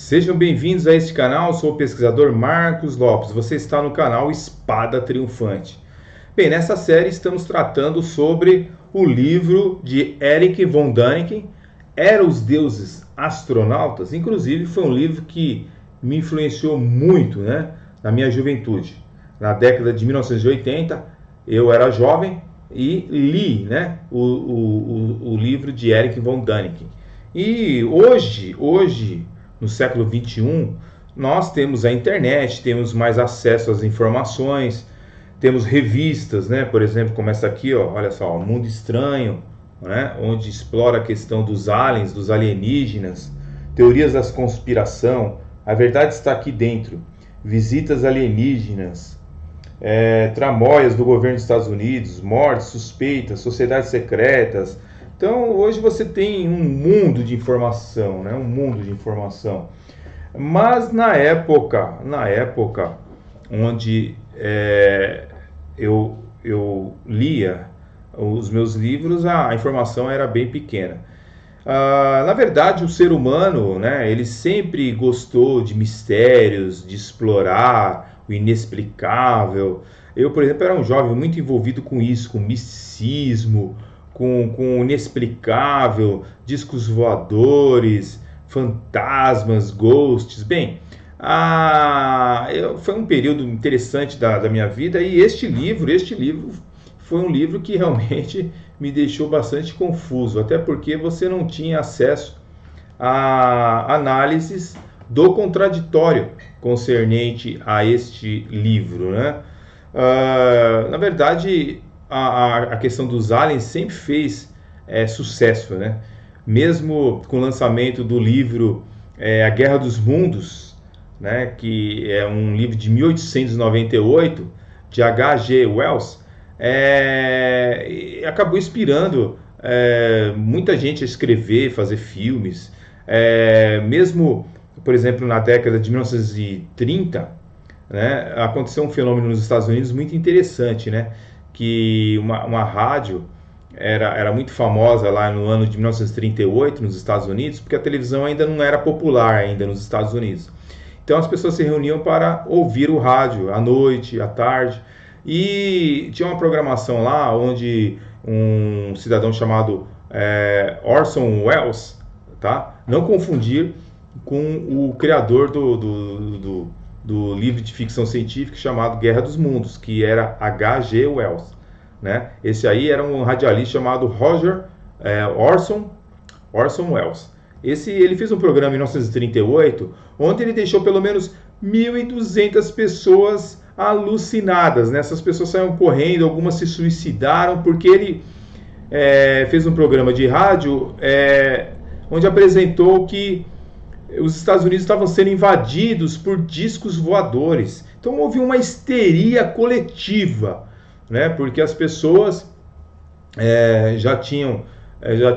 Sejam bem-vindos a este canal, sou o pesquisador Marcos Lopes, você está no canal Espada Triunfante. Bem, nessa série estamos tratando sobre o livro de Erich von Däniken, Eram os Deuses Astronautas? Inclusive foi um livro que me influenciou muito, na minha juventude. Na década de 1980, eu era jovem e li o livro de Erich von Däniken. E hoje no século XXI, nós temos a internet, temos mais acesso às informações, temos revistas, por exemplo, como essa aqui, olha só, Mundo Estranho, onde explora a questão dos aliens, dos alienígenas, teorias da conspiração, a verdade está aqui dentro, visitas alienígenas, tramóias do governo dos Estados Unidos, mortes, suspeitas, sociedades secretas. Então hoje você tem um mundo de informação, um mundo de informação. Mas na época onde eu lia os meus livros, a informação era bem pequena. Na verdade, o ser humano, ele sempre gostou de mistérios, de explorar o inexplicável. Eu, por exemplo, era um jovem muito envolvido com isso, com misticismo, com o inexplicável, discos voadores, fantasmas, ghosts. Bem, foi um período interessante da minha vida, e este livro foi um livro que realmente me deixou bastante confuso, até porque você não tinha acesso a análises do contraditório concernente a este livro, na verdade, a questão dos aliens sempre fez sucesso, mesmo com o lançamento do livro A Guerra dos Mundos, que é um livro de 1898, de H.G. Wells, acabou inspirando muita gente a escrever, fazer filmes, mesmo, por exemplo, na década de 1930, aconteceu um fenômeno nos Estados Unidos muito interessante, que uma rádio era muito famosa lá no ano de 1938 nos Estados Unidos, porque a televisão ainda não era popular ainda nos Estados Unidos. Então as pessoas se reuniam para ouvir o rádio à noite, à tarde, e tinha uma programação lá onde um cidadão chamado Orson Welles, não confundir com o criador do livro de ficção científica chamado Guerra dos Mundos, que era H.G. Wells, Esse aí era um radialista chamado Orson Welles. Ele fez um programa em 1938, onde ele deixou pelo menos 1.200 pessoas alucinadas, Essas pessoas saíram correndo, algumas se suicidaram, porque ele fez um programa de rádio onde apresentou que os Estados Unidos estavam sendo invadidos por discos voadores. Então houve uma histeria coletiva, porque as pessoas já tinham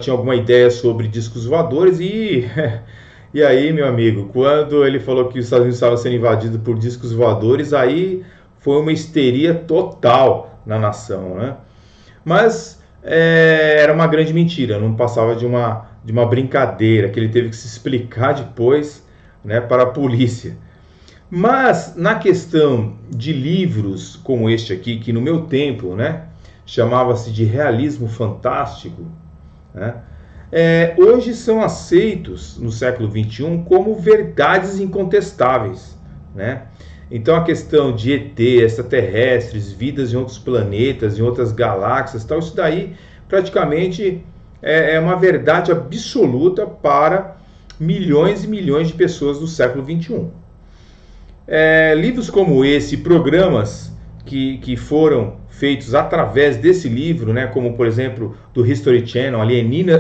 alguma ideia sobre discos voadores e aí, meu amigo, quando ele falou que os Estados Unidos estavam sendo invadidos por discos voadores, aí foi uma histeria total na nação, Mas era uma grande mentira, não passava de uma brincadeira, que ele teve que se explicar depois, para a polícia. Mas na questão de livros como este aqui, que no meu tempo, chamava-se de realismo fantástico, hoje são aceitos no século XXI como verdades incontestáveis, Então a questão de ET, extraterrestres, vidas em outros planetas, em outras galáxias, tal, isso daí praticamente é uma verdade absoluta para milhões e milhões de pessoas do século XXI. Livros como esse, programas que foram feitos através desse livro, como por exemplo do History Channel,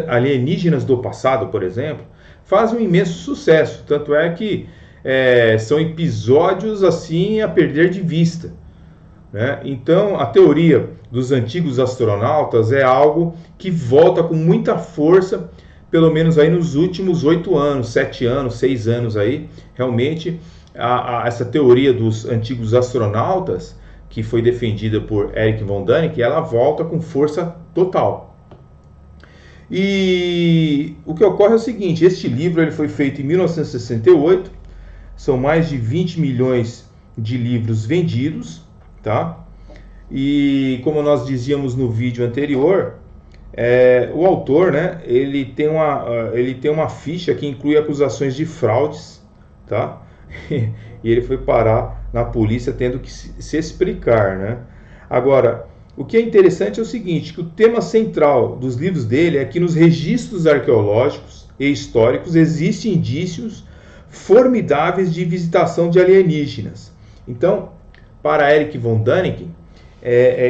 Alienígenas do Passado, por exemplo, fazem um imenso sucesso. Tanto é que são episódios assim a perder de vista. Então a teoria dos antigos astronautas é algo que volta com muita força, pelo menos aí nos últimos 8 anos, 7 anos, 6 anos aí, realmente essa teoria dos antigos astronautas, que foi defendida por Erich von Däniken, ela volta com força total. E o que ocorre é o seguinte, este livro ele foi feito em 1968, são mais de 20 milhões de livros vendidos, tá? E como nós dizíamos no vídeo anterior, o autor, né, ele tem uma ficha que inclui acusações de fraudes, tá? E ele foi parar na polícia tendo que se explicar, né? Agora, o que é interessante é o seguinte, que o tema central dos livros dele é que nos registros arqueológicos e históricos existem indícios formidáveis de visitação de alienígenas. Então, para Erich von Däniken,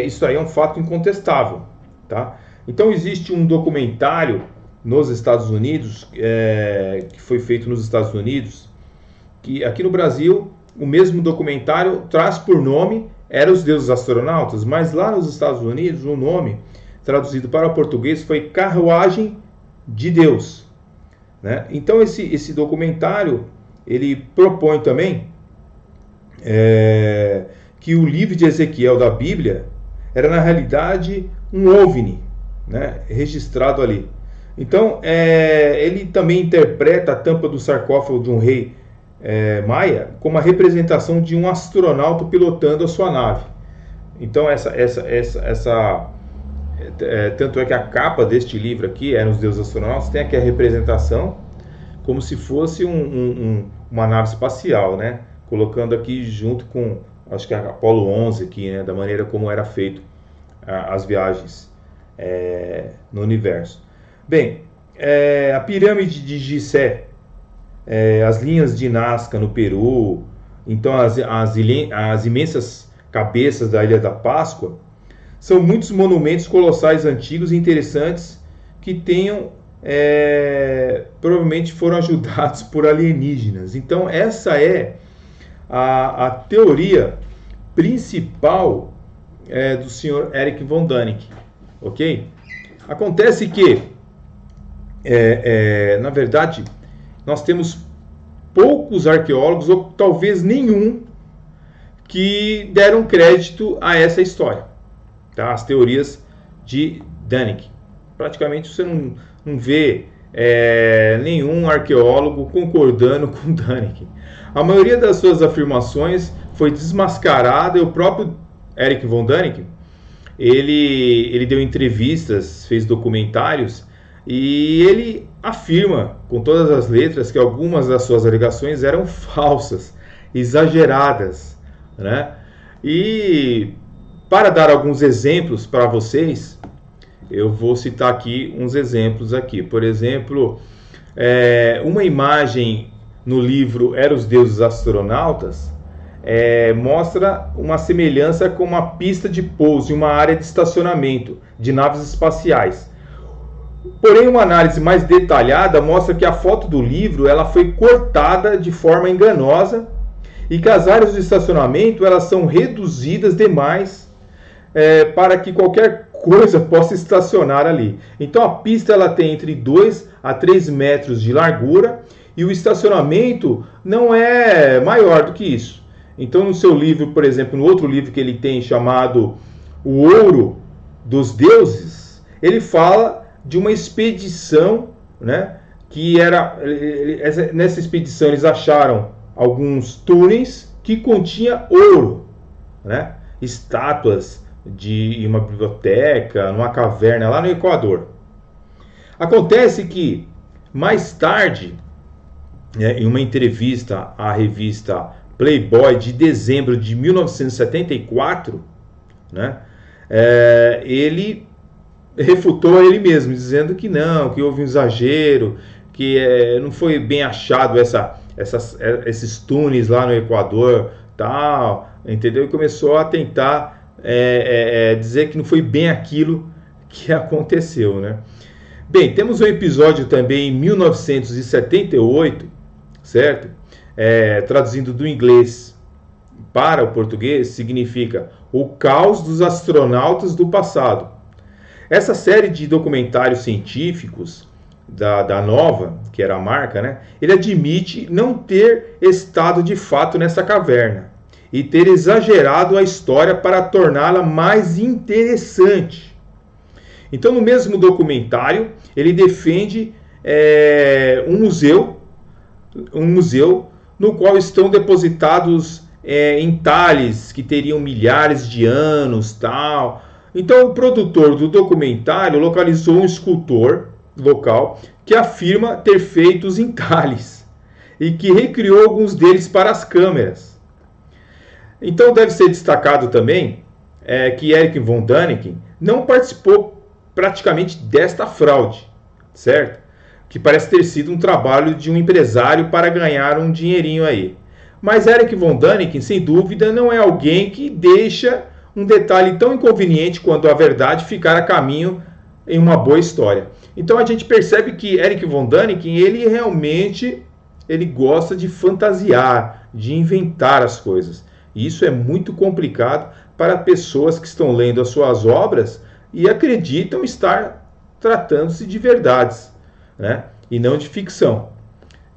isso aí é um fato incontestável, tá? Então existe um documentário nos Estados Unidos, que foi feito nos Estados Unidos, que aqui no Brasil o mesmo documentário traz por nome Era os Deuses Astronautas, mas lá nos Estados Unidos o nome traduzido para o português foi Carruagem de Deus, né? Então esse documentário ele propõe também que o livro de Ezequiel da Bíblia era na realidade um OVNI, né, registrado ali. Então ele também interpreta a tampa do sarcófago de um rei maia como a representação de um astronauta pilotando a sua nave. Então tanto é que a capa deste livro aqui, Eram os Deuses Astronautas, tem aqui a representação como se fosse uma nave espacial, né? Colocando aqui junto com, acho que a Apollo 11 aqui, né? Da maneira como era feito as viagens no universo. Bem, a pirâmide de Gizé, as linhas de Nazca no Peru, então as imensas cabeças da Ilha da Páscoa, são muitos monumentos colossais antigos e interessantes que provavelmente foram ajudados por alienígenas. Então essa é a teoria principal do senhor Erich von Däniken, ok? Acontece que, na verdade, nós temos poucos arqueólogos, ou talvez nenhum, que deram crédito a essa história, tá? As teorias de Däniken. Praticamente você não vê nenhum arqueólogo concordando com Däniken. A maioria das suas afirmações foi desmascarada, e o próprio Erich von Däniken, ele deu entrevistas, fez documentários, e ele afirma com todas as letras que algumas das suas alegações eram falsas, exageradas, né? E para dar alguns exemplos para vocês, eu vou citar aqui uns exemplos aqui. Por exemplo, uma imagem no livro Eram os Deuses Astronautas mostra uma semelhança com uma pista de pouso e uma área de estacionamento de naves espaciais. Porém, uma análise mais detalhada mostra que a foto do livro ela foi cortada de forma enganosa e que as áreas de estacionamento elas são reduzidas demais para que qualquer coisa possa estacionar ali. Então a pista ela tem entre 2 a 3 metros de largura e o estacionamento não é maior do que isso. Então no seu livro, por exemplo, no outro livro que ele tem chamado O Ouro dos Deuses, ele fala de uma expedição, né, que nessa expedição eles acharam alguns túneis que continha ouro, né, estátuas de uma biblioteca, numa caverna lá no Equador. Acontece que mais tarde, em uma entrevista à revista Playboy de dezembro de 1974, né, ele refutou ele mesmo, dizendo que não, que houve um exagero, que não foi bem achado esses túneis lá no Equador, tal, entendeu? E começou a tentar dizer que não foi bem aquilo que aconteceu, né? Bem, temos um episódio também em 1978, certo? Traduzindo do inglês para o português, significa O Caos dos Astronautas do Passado. Essa série de documentários científicos da Nova, que era a marca, né, ele admite não ter estado de fato nessa caverna e ter exagerado a história para torná-la mais interessante. Então, no mesmo documentário, ele defende um museu no qual estão depositados entalhes que teriam milhares de anos, tal. Então, o produtor do documentário localizou um escultor local que afirma ter feito os entalhes e que recriou alguns deles para as câmeras. Então, deve ser destacado também que Erich von Däniken não participou praticamente desta fraude, certo? Que parece ter sido um trabalho de um empresário para ganhar um dinheirinho aí. Mas Erich von Däniken, sem dúvida, não é alguém que deixa um detalhe tão inconveniente quanto a verdade ficar a caminho em uma boa história. Então a gente percebe que Erich von Däniken, ele realmente gosta de fantasiar, de inventar as coisas. E isso é muito complicado para pessoas que estão lendo as suas obras e acreditam estar tratando-se de verdades, né? E não de ficção.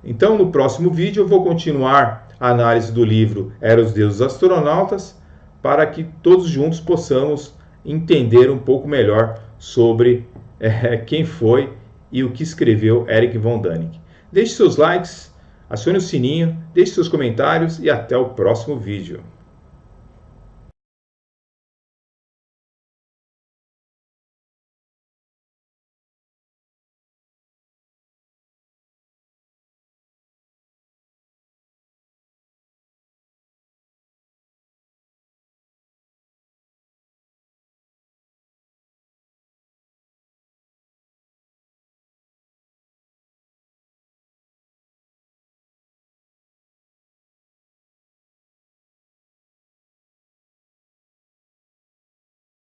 Então, no próximo vídeo, eu vou continuar a análise do livro Era os Deuses Astronautas, para que todos juntos possamos entender um pouco melhor sobre quem foi e o que escreveu Erich von Däniken. Deixe seus likes, acione o sininho, deixe seus comentários e até o próximo vídeo.